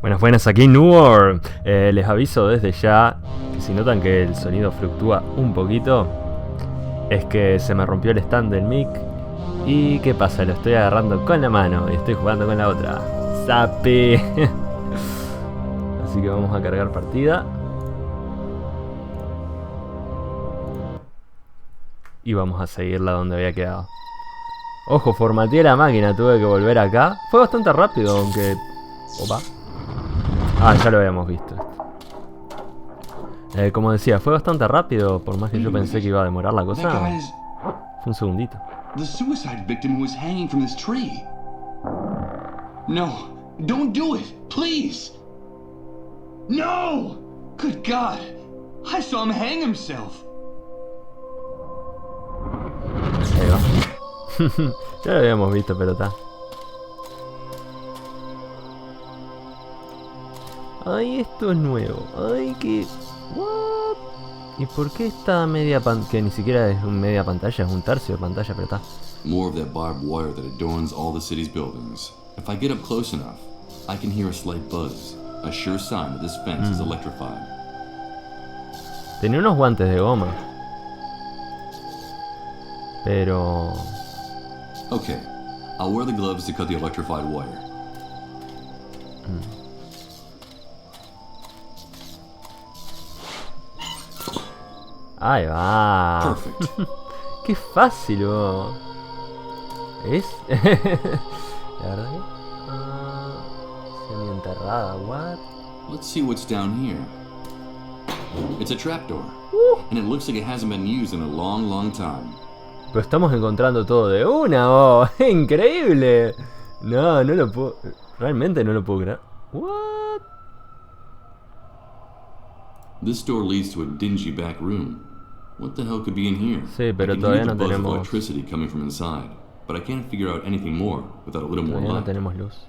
Buenas, buenas, aquí Nueor. Les aviso desde ya que si notan que el sonido fluctúa un poquito, es que se me rompió el stand del mic. ¿Y qué pasa? Lo estoy agarrando con la mano y estoy jugando con la otra. ¡Sape! Así que vamos a cargar partida. Y vamos a seguirla donde había quedado. Ojo, formateé la máquina, tuve que volver acá. Fue bastante rápido, aunque... Opa. Ah, ya lo habíamos visto. Como decía, fue bastante rápido, por más que yo pensé que iba a demorar la cosa. Fue un segundito. The suicide victim who was hanging from this tree. No, don't do it, please. No! Good God, I saw him hang himself. Ahí va. Ya lo habíamos visto, pero está. Ay, esto es nuevo. Ay, que... What? ¿Y por qué esta media pantalla? Que ni siquiera es un media pantalla, es un tercio de pantalla, pero está. More of that barbed wire that adorns all the city's buildings. If I get up close enough, I can hear a slight buzz, a sure sign that this fence is electrified. Tenía unos guantes de goma. Pero... Okay, I'll wear the gloves to cut the electrified wire. Ahí va. Perfect. Qué fácil, oh. ¿Es? La verdad que... semi-enterrada, what? Let's see what's down here. It's a trapdoor, and it looks like it hasn't been used in a long, long time. Pero estamos encontrando todo de una, oh. ¡Increíble! No, no lo puedo... Realmente no lo puedo creer. What? This door leads to a dingy back room. What the hell could be in here? Sí, pero I can todavía hear the no buzz of tenemos... electricity coming from inside, but I can't figure out anything more without a little more Todavía no light. tenemos luz.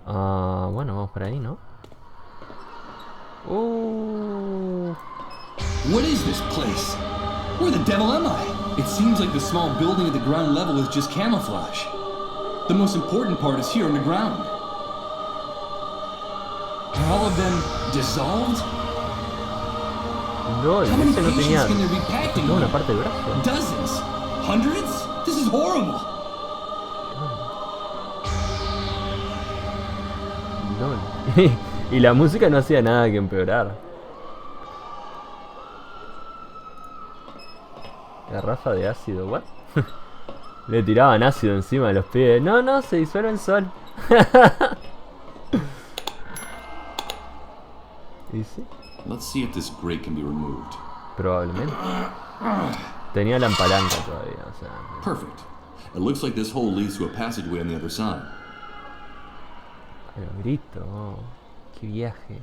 Bueno, vamos por ahí, ¿no? What is this place? Where the devil am I? It seems like the small building at the ground level is just camouflage. The most important part is here on the ground. Are all of them dissolved? No, How many ese no tenía... patients can there be packed in No, una here? parte del brazo. Dozens? Hundreds? This is horrible. No. Y la música no hacía nada que empeorar. Garrafa de ácido, what? Le tiraban ácido encima de los pies. No, no, se disuelve el sol. ¿Y sí? Let's see if this grate can be removed. Probablemente. Tenía la palanca todavía, o sea... Perfect. It looks like this hole leads to a passageway on the other side. Pero grito, oh, qué viaje.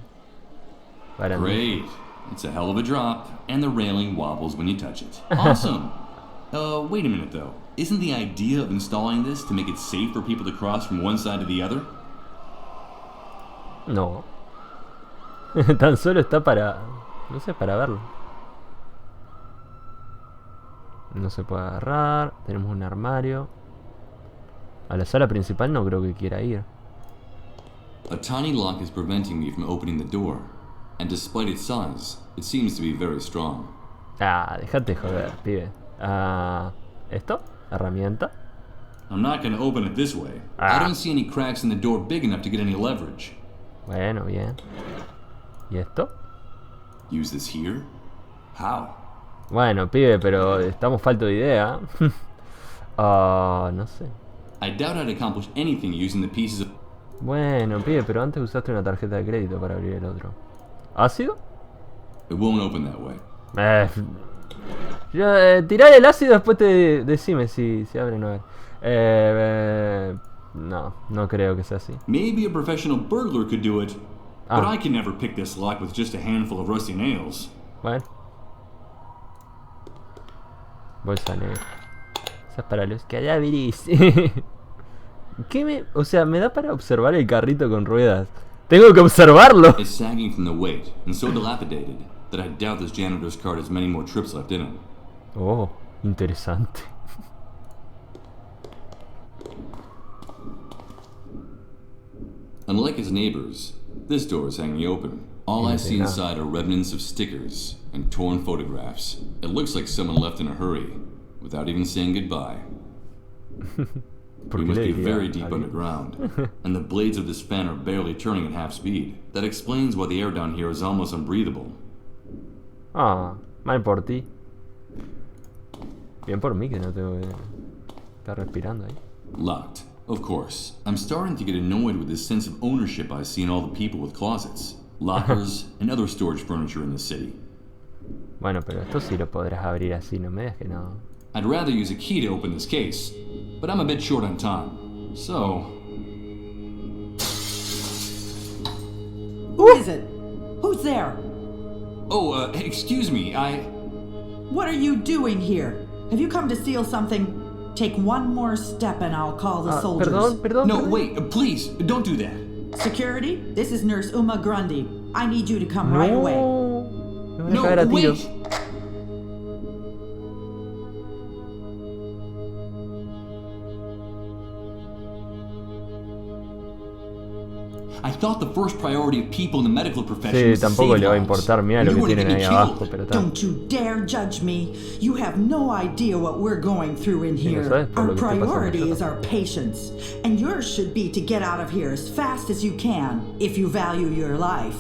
Para mí. Great. It's a hell of a drop, and the railing wobbles when you touch it. Awesome. Wait a minute though. Isn't the idea of installing this to make it safe for people to cross from one side to the other? No. Tan solo está para... No sé, para verlo. No se puede agarrar. Tenemos un armario. A la sala principal no creo que quiera ir. A tiny lock is preventing me from opening the door, and despite its size, it seems to be very strong. Ah, déjate joder, pibe. ¿Esto? Herramienta. I'm not going to open it this way. Ah. I don't see any cracks in the door big enough to get any leverage. Bueno, bien. ¿Y esto? Use this here? How? Bueno, pibe, pero estamos falto de idea. No sé. I doubt I'd accomplish anything using the pieces of... Bueno, pibe, pero antes usaste una tarjeta de crédito para abrir el otro. ¿Ácido? It won't open that way. Tirar el ácido, después te decime si abre o no abre. No creo que sea así. Maybe a professional burglar could do it, but Ah. I can never pick this lock with just a handful of rusty nails. Bueno. Bolsa negra. Esa es para los cadáveres. ¿Qué me...? O sea, me da para observar el carrito con ruedas. ¡Tengo que observarlo! It's sagging from the weight, and so dilapidated, that I doubt this janitor's cart has many more trips left in it. Oh, interesante. Unlike his neighbors, this door is hanging open. All I see inside are remnants of stickers and torn photographs. It looks like someone left in a hurry, without even saying goodbye. We must be very deep underground, and the blades of this fan are barely turning at half speed. That explains why the air down here is almost unbreathable. Ah, mal por ti. Bien por mí que no tengo que estar respirando ahí. Locked, of course. I'm starting to get annoyed with this sense of ownership I see in all the people with closets, lockers, and other storage furniture in the city. Bueno, pero esto sí lo podrás abrir así, no me digas que no. I'd rather use a key to open this case, but I'm a bit short on time. So... Who is it? Who's there? Oh, excuse me, What are you doing here? Have you come to steal something? Take one more step and I'll call the soldiers. Perdón. No, wait, please, don't do that. Security, this is Nurse Uma Grundy. I need you to come right away. Me van a cagar a tiros. I thought the first priority of people in the medical profession was to tampoco save le va a lives. importar, mira You lo que were to tienen get ahí me abajo, killed. pero Don't you dare judge me. You have no idea what we're going through in Sí, lo here. sabes por Our lo que te pasa a priority nosotros. is our patients, and yours should be to get out of here as fast as you can if you value your life.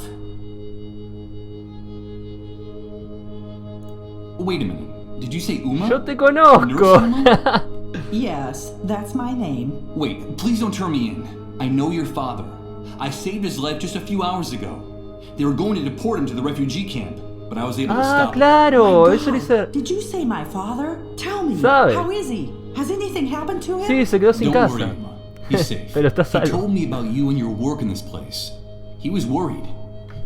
Wait a minute, did you say Uma? Yo te Nurse conozco. Uma? Yes, that's my name. Wait, please don't turn me in. I know your father. I saved his life just a few hours ago. They were going to deport him to the refugee camp, but I was able to Ah, stop it. claro, My eso le God, hice. did you say my father? Tell me, Sabe. how is he? Has anything happened to him? Sí, se quedó sin Don't worry, casa. Uma. He's safe. Pero está He salvo. told me about you and your work in this place. He was worried.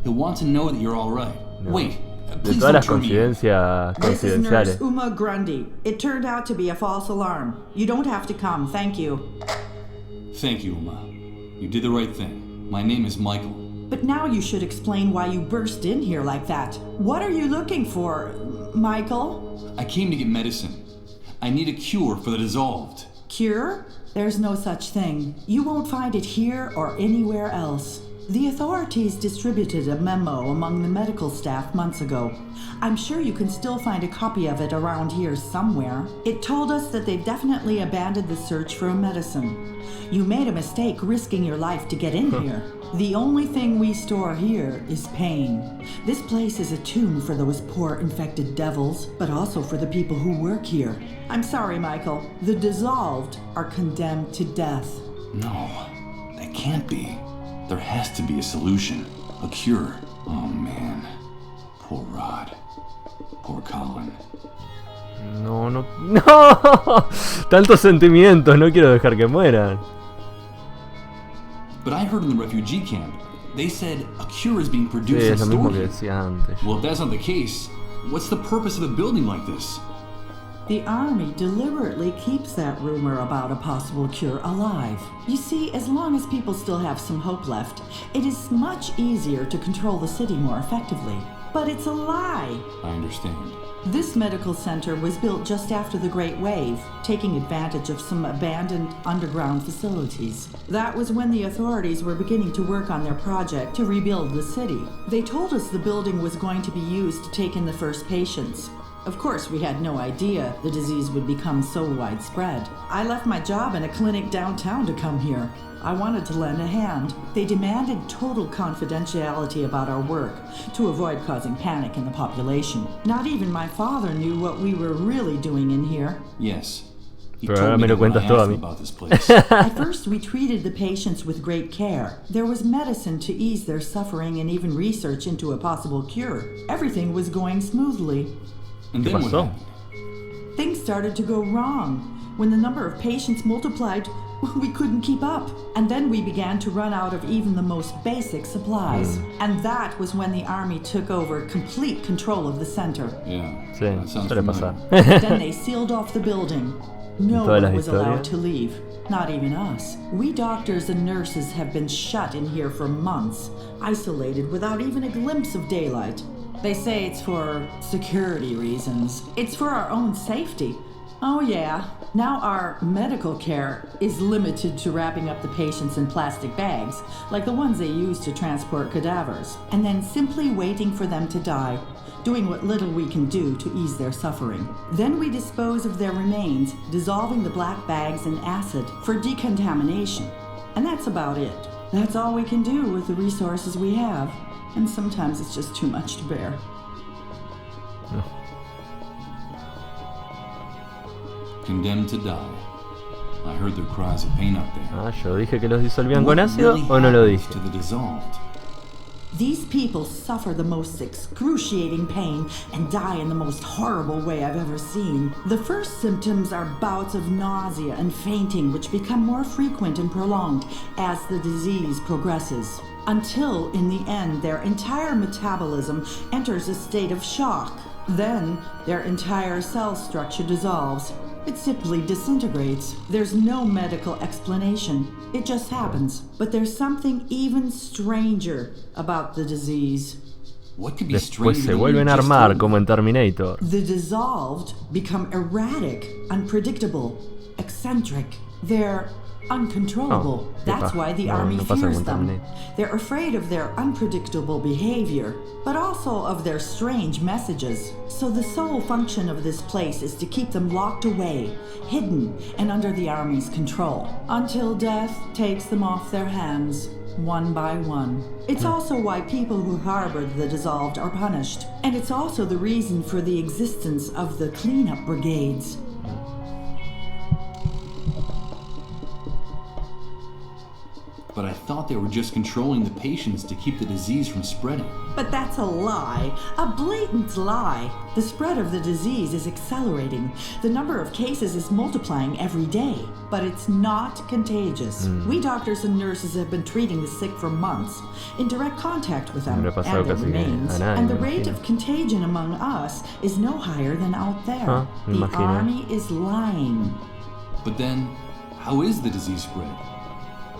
He'll want to know that you're all right. No. Wait, De please todas don't las turn me in. coincidencias This is Nurse coincidenciales. Uma Grundy. It turned out to be a false alarm. You don't have to come, thank you. Thank you, Uma. You did the right thing. My name is Michael. But now you should explain why you burst in here like that. What are you looking for, Michael? I came to get medicine. I need a cure for the dissolved. Cure? There's no such thing. You won't find it here or anywhere else. The authorities distributed a memo among the medical staff months ago. I'm sure you can still find a copy of it around here somewhere. It told us that they've definitely abandoned the search for a medicine. You made a mistake risking your life to get in here. The only thing we store here is pain. This place is a tomb for those poor infected devils, but also for the people who work here. I'm sorry, Michael. The dissolved are condemned to death. No, that can't be. There has to be a solution. A cure. Oh man. Poor Rod. Poor Colin. No. Tantos sentimientos, no quiero dejar que mueran. But I heard in the refugee camp, they said a cure is being Sí, produced es lo and mismo stored que here. decía antes. Well, if that's not the case, what's the purpose of a building like this? The Army deliberately keeps that rumor about a possible cure alive. You see, as long as people still have some hope left, it is much easier to control the city more effectively. But it's a lie. I understand. This medical center was built just after the Great Wave, taking advantage of some abandoned underground facilities. That was when the authorities were beginning to work on their project to rebuild the city. They told us the building was going to be used to take in the first patients. Of course, we had no idea the disease would become so widespread. I left my job in a clinic downtown to come here. I wanted to lend a hand. They demanded total confidentiality about our work to avoid causing panic in the population. Not even my father knew what we were really doing in here. Yes. He Pero told ahora me me lo that when I cuentas todo a asked him mí. about this place. At first, we treated the patients with great care. There was medicine to ease their suffering and even research into a possible cure. Everything was going smoothly. And ¿Qué then what pasó? happened? Things started to go wrong. When the number of patients multiplied, we couldn't keep up. And then we began to run out of even the most basic supplies. And that was when the Army took over complete control of the center. Yeah. Sí, that sounds suele familiar. pasar. Then they sealed off the building. No todas one las was allowed historias. to leave, not even us. We doctors and nurses have been shut in here for months, isolated without even a glimpse of daylight. They say it's for security reasons. It's for our own safety. Oh, yeah. Now our medical care is limited to wrapping up the patients in plastic bags, like the ones they use to transport cadavers, and then simply waiting for them to die, doing what little we can do to ease their suffering. Then we dispose of their remains, dissolving the black bags in acid for decontamination. And that's about it. That's all we can do with the resources we have, and sometimes it's just too much to bear. Condemned to die. I heard their cries of pain out there. Ah, yo dije que los disolvían con What ácido really o no lo happens dije. to the dissolved? These people suffer the most excruciating pain and die in the most horrible way I've ever seen. The first symptoms are bouts of nausea and fainting, which become more frequent and prolonged as the disease progresses, until in the end their entire metabolism enters a state of shock. Then their entire cell structure dissolves. It simply disintegrates. There's no medical explanation. It just happens. But there's something even stranger about the disease. What could be Después stranger se than what vuelven you a just armar told como me? en Terminator. The dissolved become erratic, unpredictable, eccentric. They're uncontrollable. Oh, That's why the no, army no pasa fears con them. Terminator. They're afraid of their unpredictable behavior, but also of their strange messages. So the sole function of this place is to keep them locked away, hidden, and under the army's control, until death takes them off their hands, one by one. It's also why people who harbor the dissolved are punished. And it's also the reason for the existence of the cleanup brigades. But I thought they were just controlling the patients to keep the disease from spreading. But that's a lie, a blatant lie. The spread of the disease is accelerating. The number of cases is multiplying every day, but it's not contagious. We doctors and nurses have been treating the sick for months, in direct contact with them No le ha pasado and their casi que remains, a nadie, and the me rate imagino. of contagion among us is no higher than out there. Ah, me The imagino. army is lying. But then, how is the disease spread?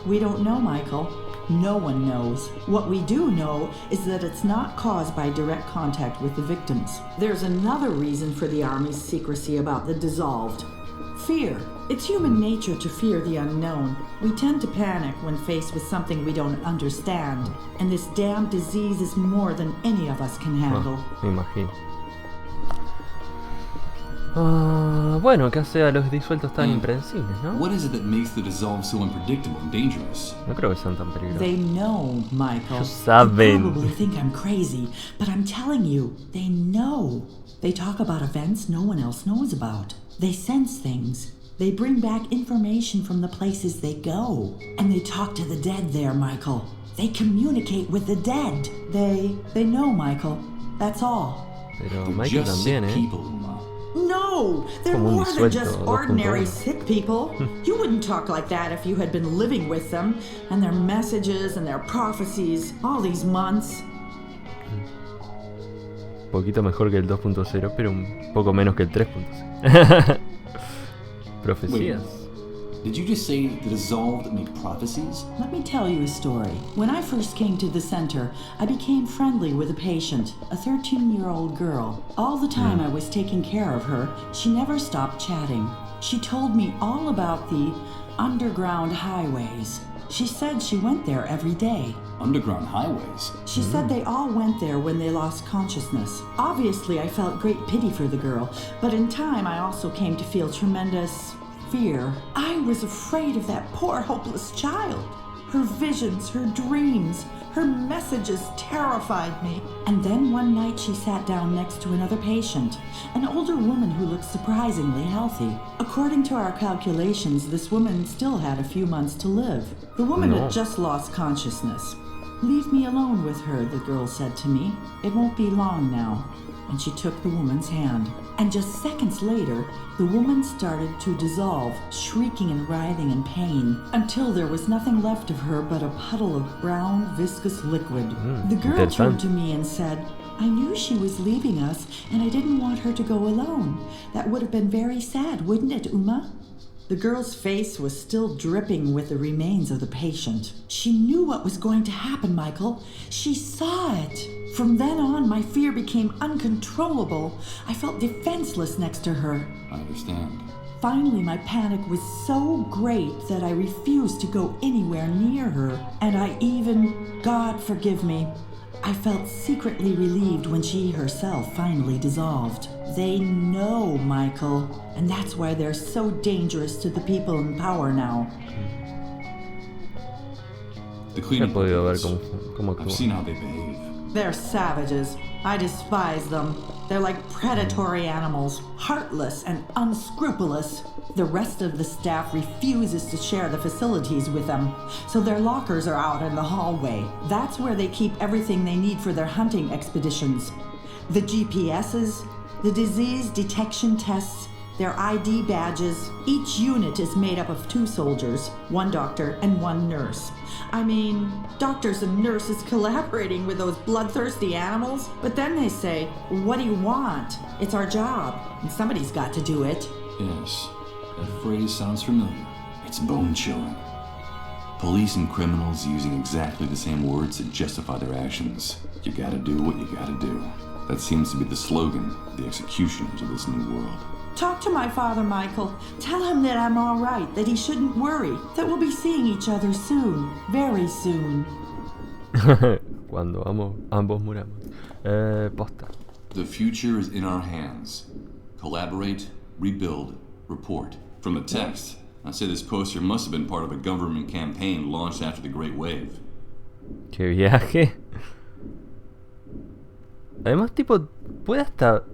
We don't know, Michael. No one knows. What we do know is that it's not caused by direct contact with the victims. There's another reason for the Army's secrecy about the dissolved. Fear. It's human nature to fear the unknown. We tend to panic when faced with something we don't understand. And this damn disease is more than any of us can handle. Ah, me imagino. Ah, bueno, que hace a los disueltos tan impredecibles, ¿no? What is it that makes the dissolved so unpredictable and dangerous? No creo que sean tan peligrosos. They know, Michael. Ellos saben. You probably think I'm crazy, but I'm telling you, they know. They talk about events no one else knows about. They sense things. They bring back information from the places they go. And they talk to the dead there, Michael. They communicate with the dead. They know, Michael. That's all. Pero They're Michael just también, sick ¿eh? people, Uma. No, they're Como un more than disuelto just 2.1. ordinary sick people. You wouldn't talk like that if you had been living with them, and their messages and their prophecies all these months. Un poquito mejor que el 2.0, pero un poco menos que el 3.0. Profecías. Did you just say the dissolved make prophecies? Let me tell you a story. When I first came to the center, I became friendly with a patient, a 13-year-old girl. All the time I was taking care of her, she never stopped chatting. She told me all about the underground highways. She said she went there every day. Underground highways? She said they all went there when they lost consciousness. Obviously, I felt great pity for the girl, but in time I also came to feel tremendous fear. I was afraid of that poor, hopeless child. Her visions, her dreams, her messages terrified me. And then one night she sat down next to another patient, an older woman who looked surprisingly healthy. According to our calculations, this woman still had a few months to live. The woman had just lost consciousness. "Leave me alone with her," the girl said to me. "It won't be long now." And she took the woman's hand. And just seconds later, the woman started to dissolve, shrieking and writhing in pain, until there was nothing left of her but a puddle of brown, viscous liquid. The girl turned to me and said, "I knew she was leaving us, and I didn't want her to go alone. That would have been very sad, wouldn't it, Uma?" The girl's face was still dripping with the remains of the patient. She knew what was going to happen, Michael. She saw it. From then on, my fear became uncontrollable. I felt defenseless next to her. I understand. Finally, my panic was so great that I refused to go anywhere near her. And I even, God forgive me, I felt secretly relieved when she herself finally dissolved. They know, Michael, and that's why they're so dangerous to the people in power now. The cleanup He podido ver brigades. cómo I've actúa. seen how they behave. They're savages. I despise them. They're like predatory animals, heartless and unscrupulous. The rest of the staff refuses to share the facilities with them, so their lockers are out in the hallway. That's where they keep everything they need for their hunting expeditions. The GPSs, the disease detection tests, their ID badges. Each unit is made up of 2 soldiers, 1 doctor and 1 nurse. I mean, doctors and nurses collaborating with those bloodthirsty animals, but then they say, what do you want? It's our job, and somebody's got to do it. Yes, that phrase sounds familiar. It's bone-chilling. Police and criminals using exactly the same words to justify their actions. You gotta do what you gotta do. That seems to be the slogan of the executioners of this new world. Talk to my father, Michael. Tell him that I'm all right, that he shouldn't worry, that we'll be seeing each other soon, very soon. Cuando ambos muramos. Posta. The future is in our hands. Collaborate, rebuild, report. From the text, I'd say this poster must have been part of a government campaign launched after the Great Wave. Qué viaje. Además, tipo, puede hasta...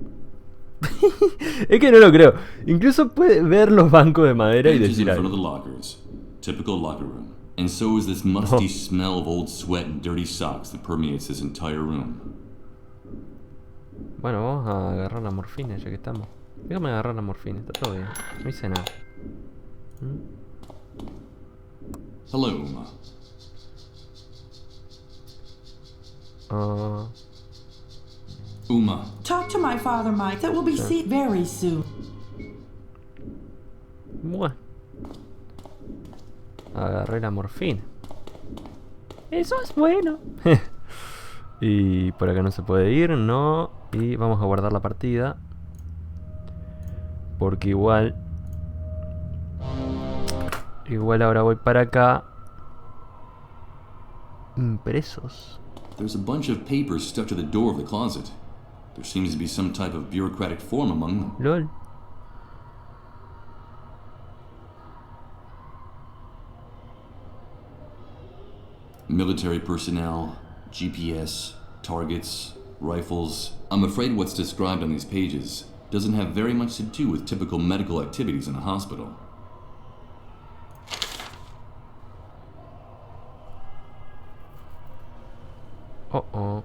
Es que no lo creo. Incluso puede ver los bancos de madera y Benches in decir front of the algo. lockers. Typical locker room. And so is this musty smell of old sweat and dirty socks that permeates this entire room. Bueno, vamos a agarrar la morfina ya que estamos. Déjame agarrar la morfina, está todo bien. No hice nada. Hello, Uma. Uma. Talk to my father, Mike, that we'll be seeing very soon. Bueno. Agarré la morfina. Eso es bueno. Y por acá no se puede ir, no. Y vamos a guardar la partida. Porque igual ahora voy para acá. Impresos. There's a bunch of papers stuck to the door of the closet. There seems to be some type of bureaucratic form among them. LOL. Military personnel, GPS, targets, rifles. I'm afraid what's described on these pages doesn't have very much to do with typical medical activities in a hospital. Oh.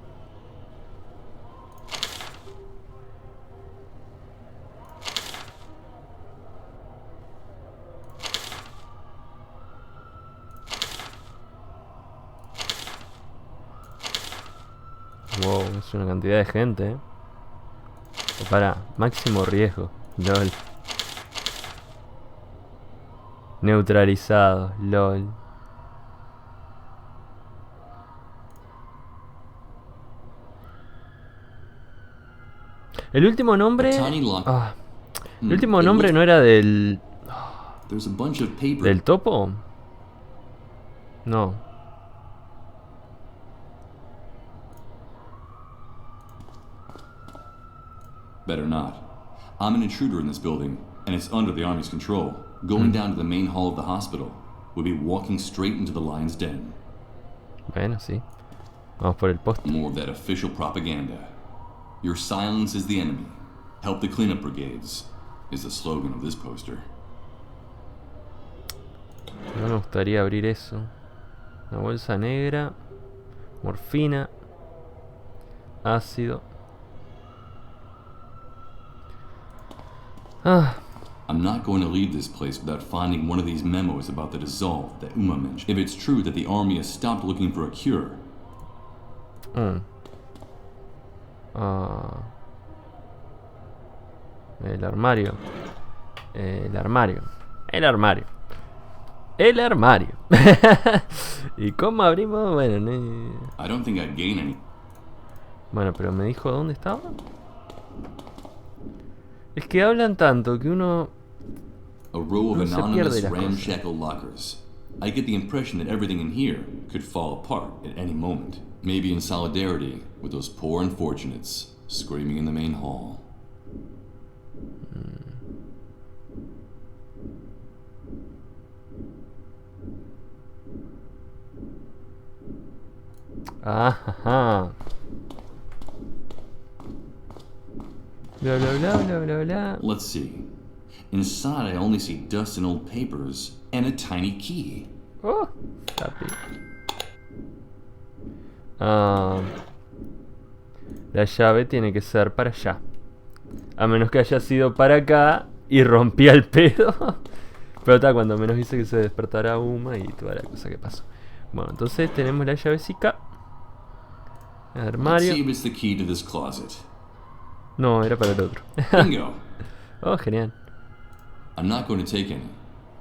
Wow, es una cantidad de gente, Para, máximo riesgo. LOL. Neutralizado, LOL. El último nombre... el último nombre no era del... There's a bunch of paper. ¿Del topo? No. Better not. I'm an intruder in this building, and it's under the Army's control. Going down to the main hall of the hospital would be walking straight into the lion's den. Bueno, sí. Vamos por el poste. More of that official propaganda. Your silence is the enemy. Help the cleanup brigades is the slogan of this poster. No me gustaría abrir eso. Una bolsa negra. Morfina. Ácido. I'm not going to leave this place without finding one of these memos about the dissolve that Uma mentioned. If it's true that the Army has stopped looking for a cure. El armario. El armario. El armario. El armario. ¿Y cómo abrimos? Bueno, no... I don't think I'd gain any. Bueno, pero me dijo dónde estaba. Es que hablan tanto que uno A row of no se pierde anonymous las cosas. ramshackle lockers. I get the impression that everything in here could fall apart at any moment. Maybe in solidarity with those poor unfortunates screaming in the main hall. Ajá. Bla bla bla bla bla bla. Let's see. Inside I only see dust and old papers and a tiny key. Oh, papi. Ah, la llave tiene que ser para allá. A menos que haya sido para acá y rompí el pedo. Pero está, cuando menos dice que se despertará Uma y toda la cosa que pasó. Bueno, entonces tenemos la llavecita. El Let's armario. see if it's the key to this closet. No, era para el otro. Bingo. Oh, genial. I'm not going to take any.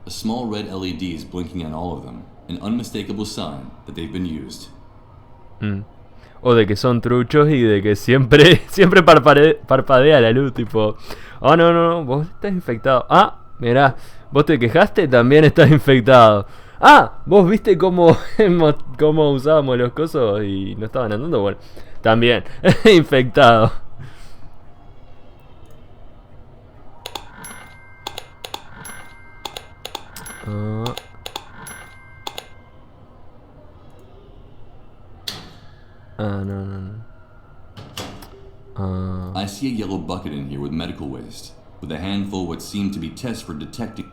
A small red LED is blinking on all of them, an unmistakable sign that they've been used. O de que son truchos y de que siempre parpadea la luz, tipo, oh no, vos estás infectado. Ah, mirá, vos te quejaste, también estás infectado. Ah, vos viste cómo usábamos los cosos y no estaban andando, bueno, también infectado. No. I see a yellow bucket in here with medical waste, with a handful of what seem to be tests for detecting.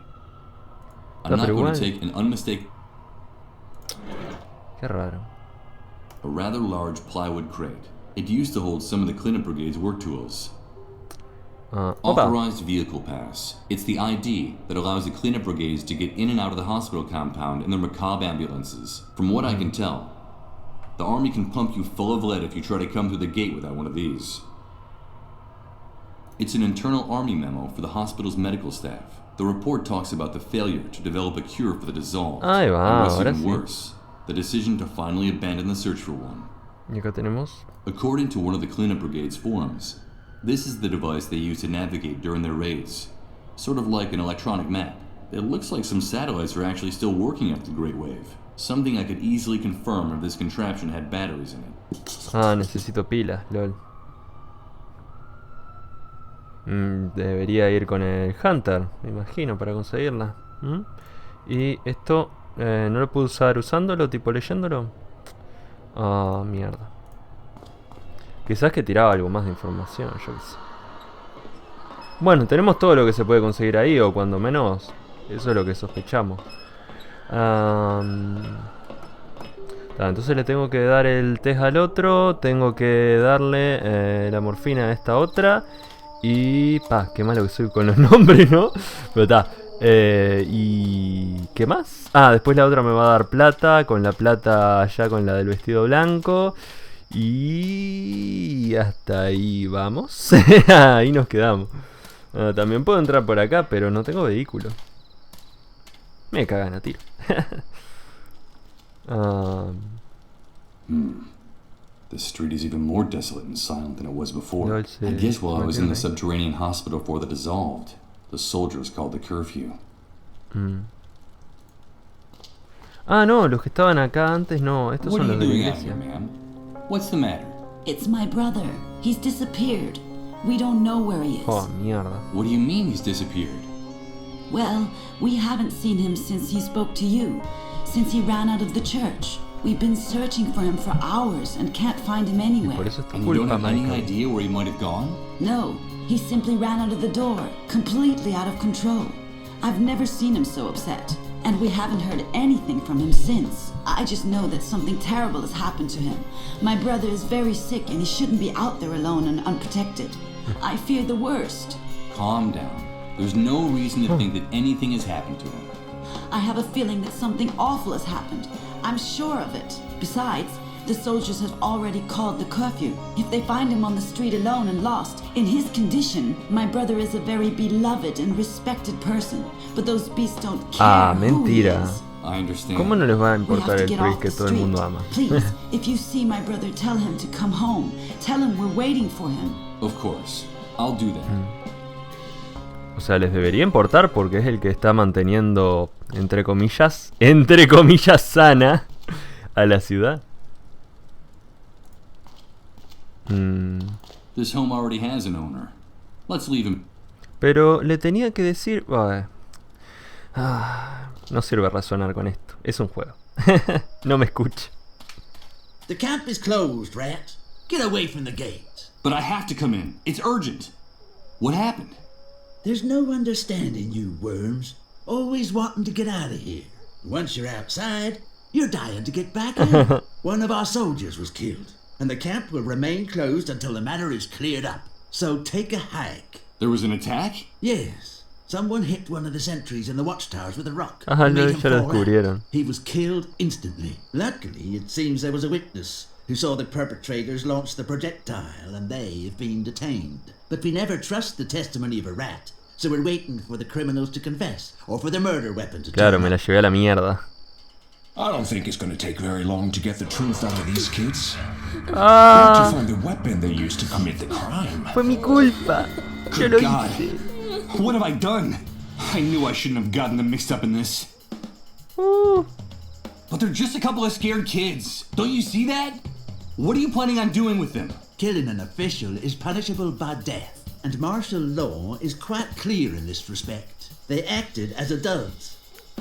I'm No, not pero going igual. to take an unmistakable, Qué raro. a rather large plywood crate. It used to hold some of the Clinic Brigade's work tools. Opa. Authorized vehicle pass. It's the ID that allows the cleanup brigades to get in and out of the hospital compound in their macabre ambulances. From what I can tell, the Army can pump you full of lead if you try to come through the gate without one of these. It's an internal Army memo for the hospital's medical staff. The report talks about the failure to develop a cure for the dissolved. Ahí va, and what's ahora even sí. worse, the decision to finally abandon the search for one. Y acá tenemos. According to one of the cleanup brigade's forums, this is the device they use to navigate during their raids. Sort of like an electronic map. It looks like some satellites are actually still working after the Great Wave. Something I could easily confirm if this contraption had batteries in it. Ah, necesito pilas, lol. Debería ir con el Hunter, me imagino, para conseguirla. Y esto no lo puedo usar usándolo, tipo leyéndolo. Ah, mierda. Quizás que tiraba algo más de información, yo qué sé. Bueno, tenemos todo lo que se puede conseguir ahí, o cuando menos, eso es lo que sospechamos. Entonces le tengo que dar el test al otro, tengo que darle la morfina a esta otra. Y... qué malo que soy con los nombres, ¿no? Pero está. ¿Y qué más? Después la otra me va a dar plata, con la plata ya con la del vestido blanco. Y hasta ahí vamos. Ahí nos quedamos. También puedo entrar por acá, pero no tengo vehículo. Me cagan a tiro. The street is even more desolate and silent than it was before. No, I guess while I was in the subterranean hospital for the dissolved, the soldiers called the curfew. No, los que estaban acá antes no. Estos What son are los you de la doing out here, iglesia. ma'am? What's the matter? It's my brother. He's disappeared. We don't know where he is. Oh, mierda. What do you mean he's disappeared? Well, we haven't seen him since he spoke to you, since he ran out of the church. We've been searching for him for hours and can't find him Por anywhere. eso es tu And you don't culpa, have any Michael. idea where he might have gone? No, he simply ran out of the door, completely out of control. I've never seen him so upset, and we haven't heard anything from him since. I just know that something terrible has happened to him. My brother is very sick and he shouldn't be out there alone and unprotected. I fear the worst. Calm down. There's no reason to think that anything has happened to him. I have a feeling that something awful has happened. I'm sure of it. Besides, The soldiers have already called the curfew. If they find him on the street alone and lost, in his condition, my brother is a very beloved and respected person. But those beasts don't care who he mentira. is. I understand. ¿Cómo no les va a We importar have to el get Priest off que the todo el street. mundo ama? Please, if you see my brother, tell him to come home. Tell him we're waiting for him. Of course. I'll do that. O sea, les debería importar porque es el que está manteniendo, entre comillas, sana a la ciudad. This home already has an owner. Let's leave him. Pero le tenía que decir... no sirve razonar con esto. Es un juego. No me escuche. The camp is closed, Rat. Get away from the gate. But I have to come in. It's urgent. What happened? There's no understanding you worms. Always wanting to get out of here. Once you're outside, you're dying to get back in. One of our soldiers was killed, and the camp will remain closed until the matter is cleared up. So take a hike. There was an attack? Yes. Someone hit one of the sentries in the watchtowers with a rock. Ajá, and made him ya lo fall out. descubrieron. He was killed instantly. Luckily, it seems there was a witness who saw the perpetrators launch the projectile, and they have been detained. But we never trust the testimony of a rat, so we're waiting for the criminals to confess, or for the murder weapon to Claro, turn me la up. llevé a la mierda. I don't think it's going to take very long to get the truth out of these kids. Ah, To find the weapon they used to commit the crime. fue mi culpa. Yo lo God. hice. What have I done? I knew I shouldn't have gotten them mixed up in this. But they're just a couple of scared kids. Don't you see that? What are you planning on doing with them? Killing an official is punishable by death, and martial law is quite clear in this respect. They acted as adults,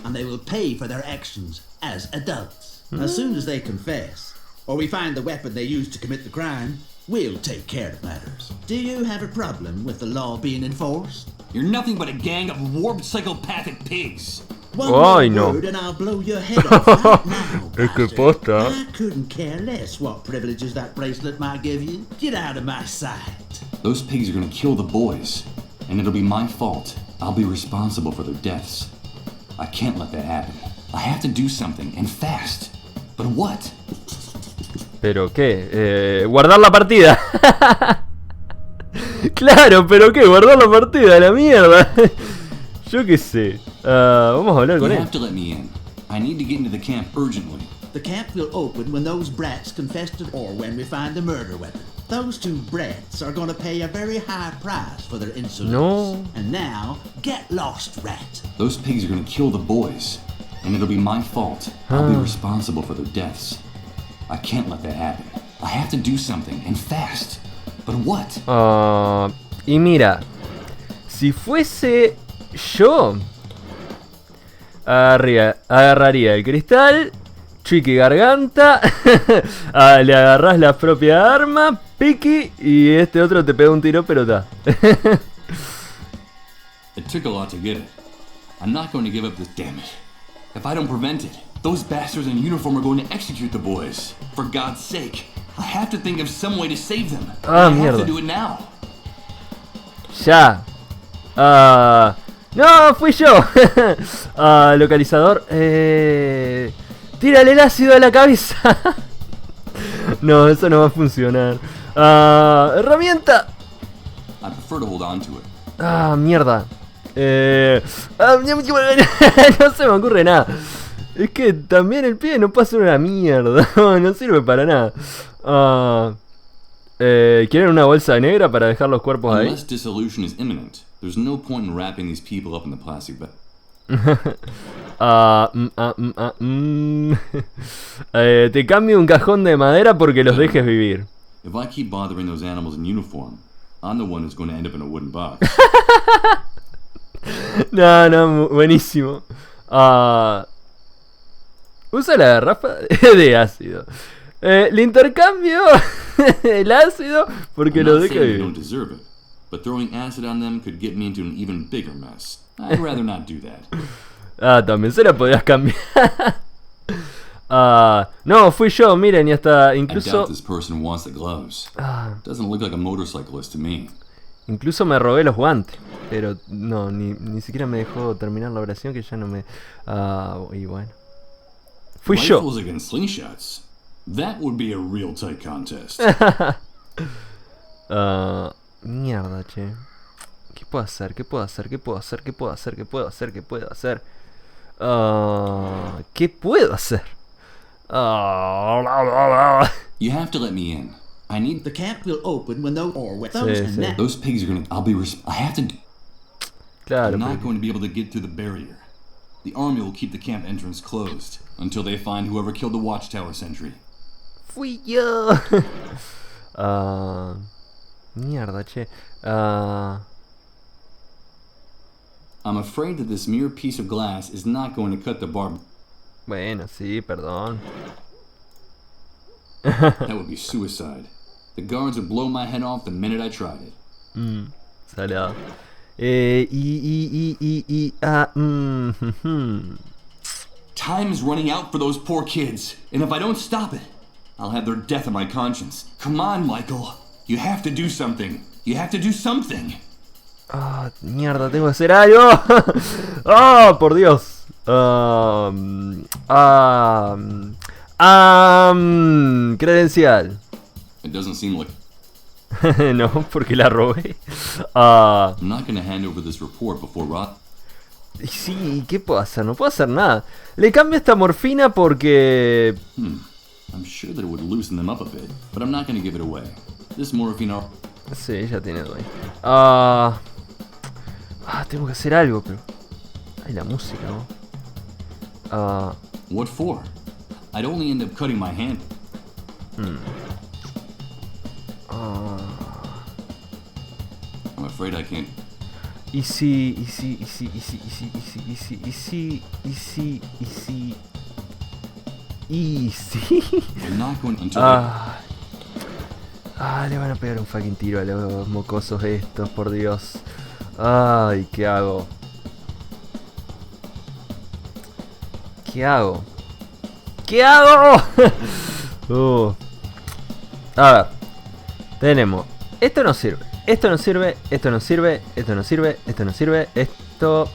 and they will pay for their actions as adults. As soon as they confess, or we find the weapon they used to commit the crime, we'll take care of matters. Do you have a problem with the law being enforced? You're nothing but a gang of warped psychopathic pigs. One Ay, more no. word and I'll blow your head off right now, Es que bastard. posta. I couldn't care less what privileges that bracelet might give you. Get out of my sight. Those pigs are gonna kill the boys, and it'll be my fault. I'll be responsible for their deaths. I can't let that happen. I have to do something, and fast. But what? ¿Pero qué? Guardar la partida. Claro, pero ¿qué? Guardar la partida, la mierda. Yo qué sé. Vamos a hablar You con él. have to let me in. I need to get into the camp urgently. The camp will open when those brats confess to, or when we find the murder weapon. Those two brats are going to pay a very high price for their insolence. No. And now, get lost, rat. Those pigs are gonna kill the boys, and it'll be my fault. I'll be responsible for their deaths. I can't let that happen. I have to do something, and fast. But what? Y mira, si fuese yo, agarraría el cristal, chiqui garganta, le agarrás la propia arma, piqui, y este otro te pega un tiro, pero da. It took a lot to get it. I'm not going to give up this, damn it. If I don't prevent it, those bastards in uniform are going to execute the boys. For God's sake, I have to think of some way to save them. Ah, I have mierda. to do it now. Ya. No, fui yo. Localizador. Tírale el ácido a la cabeza. No, eso no va a funcionar. Herramienta. I prefer to hold on to it. Mierda. No se me ocurre nada. Es que también el pie no pasa una mierda. No sirve para nada. ¿Quieren una bolsa negra para dejar los cuerpos ahí? Unless dissolution is imminent, there's no point in wrapping these people up in the plastic bag. Te cambio un cajón de madera porque los dejes vivir. If I keep bothering those animals in uniform, I'm the one who's going to end up in a wooden box. No, buenísimo. Usa la garrafa de ácido. Le intercambio el ácido porque I'm lo not deja saying they don't vivir. deserve it, but throwing acid on them could get me into an even bigger mess. I'd rather not do that. También se la podías cambiar. No, fui yo, miren, y hasta I incluso doubt this person wants the gloves. Doesn't look like a motorcyclist to me. incluso me robé los guantes. Pero no, ni siquiera me dejó terminar la oración que ya no me... y bueno. Fui yo. Rifles against slingshots. That would be a real tight contest. Mierda, che. ¿Qué puedo hacer? ¿Qué puedo hacer? ¿Qué puedo hacer? ¿Qué puedo hacer? ¿Qué puedo hacer? ¿Qué puedo hacer? ¿Qué puedo hacer? You have to let me in. I need The camp will open when those or sí. those pigs are gonna. I have to. Claro, I'm not pero- going to be able to get through the barrier. The army will keep the camp entrance closed until they find whoever killed the watchtower sentry. Fui yo. Mierda, che. I'm afraid that this mere piece of glass is not going to cut the barb. Bueno, sí, perdón. That would be suicide. The guards would blow my head off the minute I tried it. Salado. Time is running out for those poor kids, and if I don't stop it, I'll have their death on my conscience. Come on, Michael. You have to do something. You have to do something. Mierda, tengo que hacer algo. Por Dios. Credencial. It doesn't seem like. No, porque la robé. I'm not gonna hand over this report before Roth. Sí, ¿qué puedo hacer? No puedo hacer nada. Le cambio esta morfina porque... I'm sure that it would loosen them up a bit, but I'm not gonna give it away. This morphine. Sí, ya tiene dueño. Tengo que hacer algo, pero... Ay, la música, ¿no? What for? I'd only end up cutting my hand. I'm afraid I can't. Y si... I'm not going until. Le van a pegar un fucking tiro a los mocosos estos, por Dios. Ay, ¿qué hago? ¿Qué hago? ¿Qué hago? A ver. Tenemos. Esto no sirve. Esto no sirve. Esto no sirve. Esto no sirve. Esto no sirve. Esto...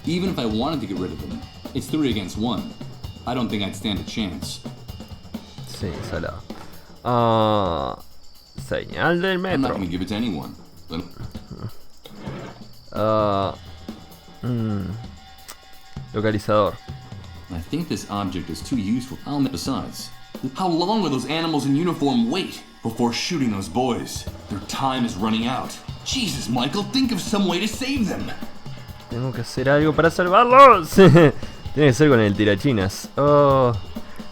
Even if I wanted to get rid of them, it's 3 against 1. I don't think I'd stand a chance. Sí, salado. Señal del I'm not metro. gonna give it to anyone. But Localizador. I think this object is too useful. Besides, how long will those animals in uniform wait before shooting those boys? Their time is running out. Jesus, Michael, think of some way to save them. Tengo que hacer algo para salvarlos. Tiene que ser con el tirachinas.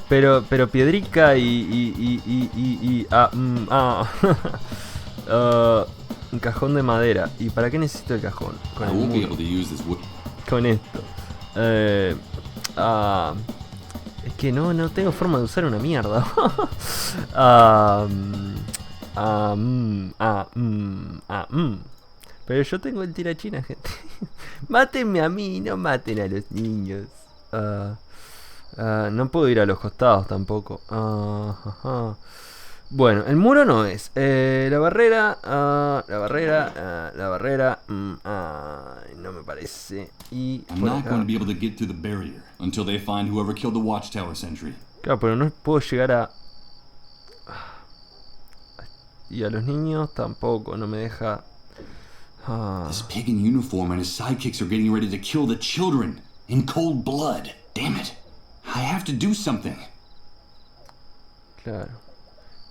Pero piedrica un cajón de madera. ¿Y para qué necesito el cajón? Con I el won't be muro. able to use this wood. Con esto. Es que no tengo forma de usar una mierda. Pero yo tengo el tirachina, gente. Mátenme a mí, no maten a los niños. No puedo ir a los costados tampoco. Bueno, el muro no es. La barrera. No me parece. Y I'm por not acá. going to be able to get through the barrier until they find whoever killed the watchtower sentry. Claro, pero no puedo llegar a... Y a los niños tampoco, no me deja... This pig in uniform and his sidekicks are getting ready to kill the children in cold blood. Damn it. I have to do something. Claro.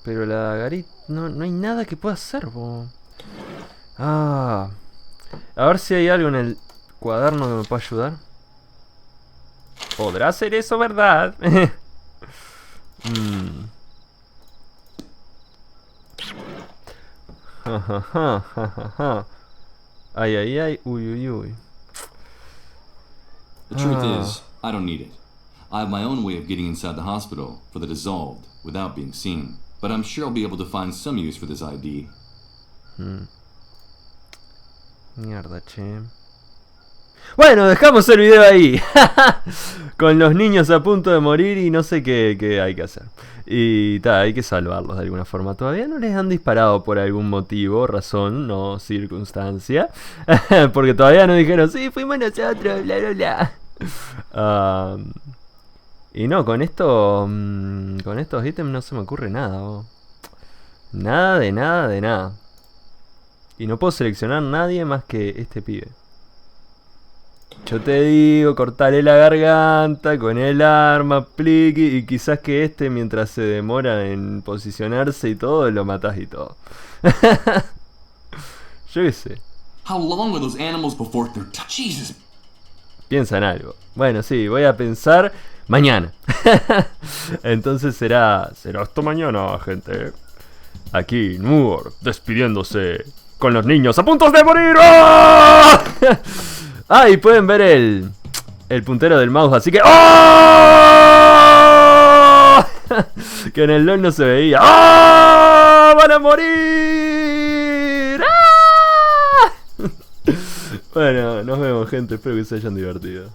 Pero la garita... No hay nada que pueda hacer, bo. A ver si hay algo en el cuaderno que me pueda ayudar. ¿Podrá hacer eso, verdad? Ay. Uy. The truth is, I don't need it. I have my own way of getting inside the hospital for the dissolved without being seen. But I'm sure I'll be able to find some use for this ID. Mierda, che. Bueno, dejamos el video ahí. Con los niños a punto de morir y no sé qué hay que hacer. Y hay que salvarlos de alguna forma. Todavía no les han disparado por algún motivo, razón, no circunstancia. Porque todavía no dijeron, sí, fuimos nosotros, bla. Y no, con esto. Con estos ítems no se me ocurre nada. Nada de nada de nada. Y no puedo seleccionar nadie más que este pibe. Yo te digo, cortale la garganta con el arma, pliqui. Y quizás que este, mientras se demora en posicionarse y todo, lo matás y todo. Yo qué sé. How long were those animals before they're Jesus? Piensa en algo. Bueno, sí, voy a pensar mañana. Entonces será hasta mañana, gente. Aquí, Nueor, despidiéndose con los niños a punto de morir. ¡Oh! Ah, y pueden ver el puntero del mouse, así que ¡oh! Que en el LOL no se veía. ¡Oh! ¡Van a morir! ¡Ah! Bueno, nos vemos, gente. Espero que se hayan divertido.